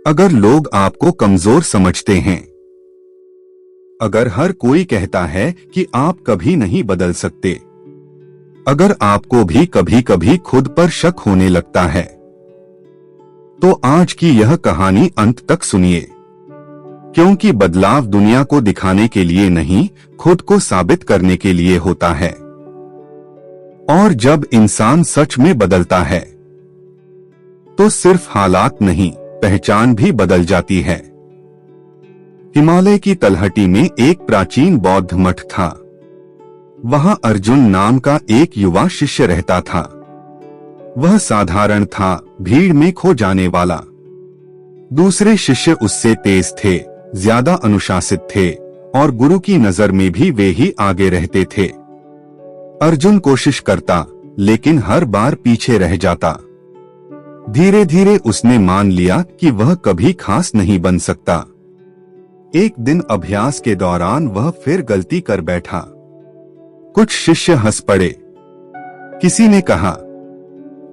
अगर लोग आपको कमजोर समझते हैं, अगर हर कोई कहता है कि आप कभी नहीं बदल सकते, अगर आपको भी कभी कभी खुद पर शक होने लगता है, तो आज की यह कहानी अंत तक सुनिए, क्योंकि बदलाव दुनिया को दिखाने के लिए नहीं, खुद को साबित करने के लिए होता है। और जब इंसान सच में बदलता है, तो सिर्फ हालात नहीं, पहचान भी बदल जाती है। हिमालय की तलहटी में एक प्राचीन बौद्ध मठ था। वहां अर्जुन नाम का एक युवा शिष्य रहता था। वह साधारण था, भीड़ में खो जाने वाला। दूसरे शिष्य उससे तेज थे, ज्यादा अनुशासित थे और गुरु की नजर में भी वे ही आगे रहते थे। अर्जुन कोशिश करता, लेकिन हर बार पीछे रह जाता। धीरे धीरे उसने मान लिया कि वह कभी खास नहीं बन सकता। एक दिन अभ्यास के दौरान वह फिर गलती कर बैठा। कुछ शिष्य हंस पड़े। किसी ने कहा,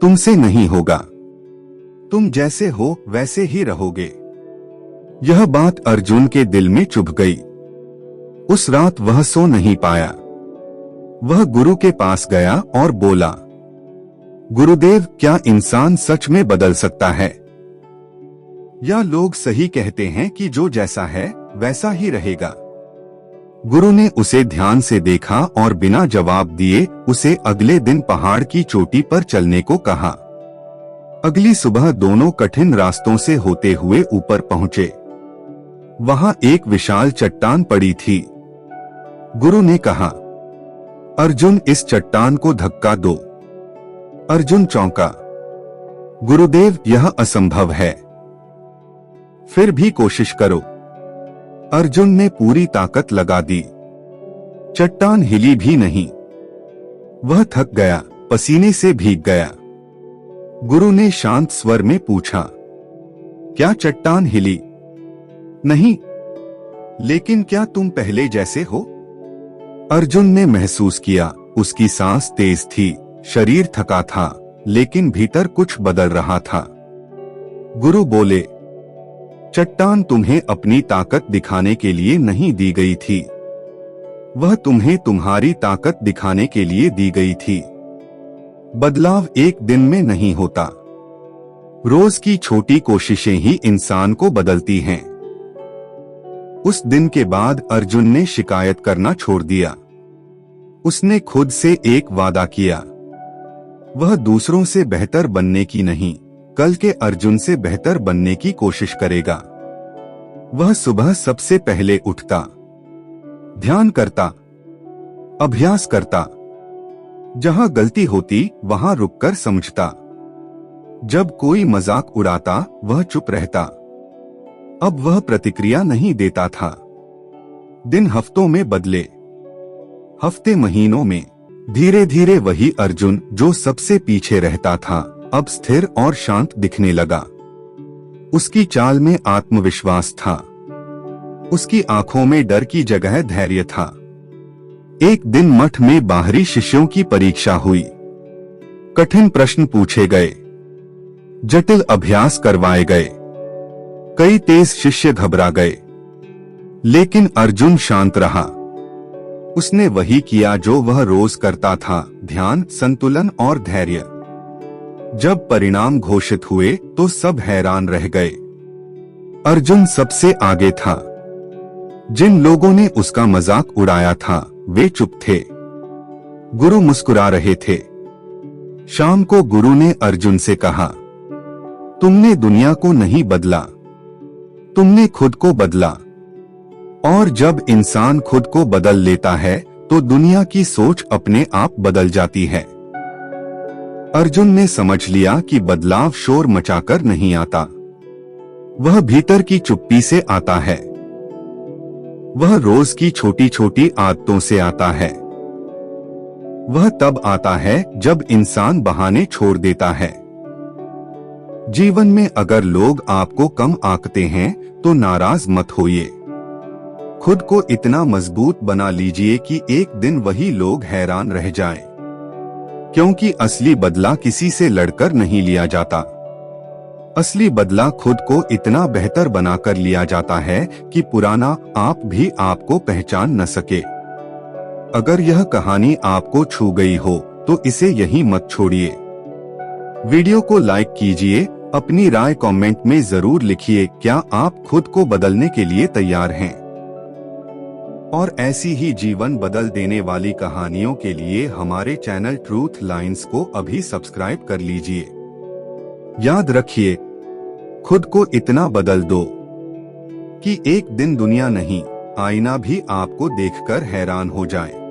तुमसे नहीं होगा, तुम जैसे हो वैसे ही रहोगे। यह बात अर्जुन के दिल में चुभ गई। उस रात वह सो नहीं पाया। वह गुरु के पास गया और बोला, गुरुदेव, क्या इंसान सच में बदल सकता है? या लोग सही कहते हैं कि जो जैसा है वैसा ही रहेगा? गुरु ने उसे ध्यान से देखा और बिना जवाब दिए उसे अगले दिन पहाड़ की चोटी पर चलने को कहा। अगली सुबह दोनों कठिन रास्तों से होते हुए ऊपर पहुंचे। वहां एक विशाल चट्टान पड़ी थी। गुरु ने कहा, अर्जुन, इस चट्टान को धक्का दो। अर्जुन चौंका। गुरुदेव, यह असंभव है। फिर भी कोशिश करो। अर्जुन ने पूरी ताकत लगा दी। चट्टान हिली भी नहीं। वह थक गया, पसीने से भीग गया। गुरु ने शांत स्वर में पूछा, क्या चट्टान हिली? नहीं। लेकिन क्या तुम पहले जैसे हो? अर्जुन ने महसूस किया, उसकी सांस तेज थी, शरीर थका था, लेकिन भीतर कुछ बदल रहा था। गुरु बोले, चट्टान तुम्हें अपनी ताकत दिखाने के लिए नहीं दी गई थी, वह तुम्हें तुम्हारी ताकत दिखाने के लिए दी गई थी। बदलाव एक दिन में नहीं होता। रोज की छोटी कोशिशें ही इंसान को बदलती हैं। उस दिन के बाद अर्जुन ने शिकायत करना छोड़ दिया। उसने खुद से एक वादा किया, वह दूसरों से बेहतर बनने की नहीं, कल के अर्जुन से बेहतर बनने की कोशिश करेगा। वह सुबह सबसे पहले उठता, ध्यान करता, अभ्यास करता। जहां गलती होती वहां रुककर समझता। जब कोई मजाक उड़ाता वह चुप रहता। अब वह प्रतिक्रिया नहीं देता था। दिन हफ्तों में बदले, हफ्ते महीनों में। धीरे धीरे वही अर्जुन जो सबसे पीछे रहता था, अब स्थिर और शांत दिखने लगा। उसकी चाल में आत्मविश्वास था। उसकी आंखों में डर की जगह धैर्य था। एक दिन मठ में बाहरी शिष्यों की परीक्षा हुई। कठिन प्रश्न पूछे गए, जटिल अभ्यास करवाए गए। कई तेज शिष्य घबरा गए, लेकिन अर्जुन शांत रहा। उसने वही किया जो वह रोज करता था, ध्यान, संतुलन और धैर्य। जब परिणाम घोषित हुए तो सब हैरान रह गए। अर्जुन सबसे आगे था। जिन लोगों ने उसका मजाक उड़ाया था वे चुप थे। गुरु मुस्कुरा रहे थे। शाम को गुरु ने अर्जुन से कहा, तुमने दुनिया को नहीं बदला, तुमने खुद को बदला। और जब इंसान खुद को बदल लेता है तो दुनिया की सोच अपने आप बदल जाती है। अर्जुन ने समझ लिया कि बदलाव शोर मचाकर नहीं आता, वह भीतर की चुप्पी से आता है। वह रोज की छोटी छोटी आदतों से आता है। वह तब आता है जब इंसान बहाने छोड़ देता है। जीवन में अगर लोग आपको कम आंकते हैं तो नाराज मत होइए। खुद को इतना मजबूत बना लीजिए कि एक दिन वही लोग हैरान रह जाएं। क्योंकि असली बदला किसी से लड़कर नहीं लिया जाता, असली बदला खुद को इतना बेहतर बनाकर लिया जाता है कि पुराना आप भी आपको पहचान न सके। अगर यह कहानी आपको छू गई हो तो इसे यहीं मत छोड़िए। वीडियो को लाइक कीजिए, अपनी राय कमेंट में जरूर लिखिए। क्या आप खुद को बदलने के लिए तैयार हैं? और ऐसी ही जीवन बदल देने वाली कहानियों के लिए हमारे चैनल ट्रूथ लाइन्स को अभी सब्सक्राइब कर लीजिए। याद रखिए, खुद को इतना बदल दो कि एक दिन दुनिया नहीं, आईना भी आपको देखकर हैरान हो जाए।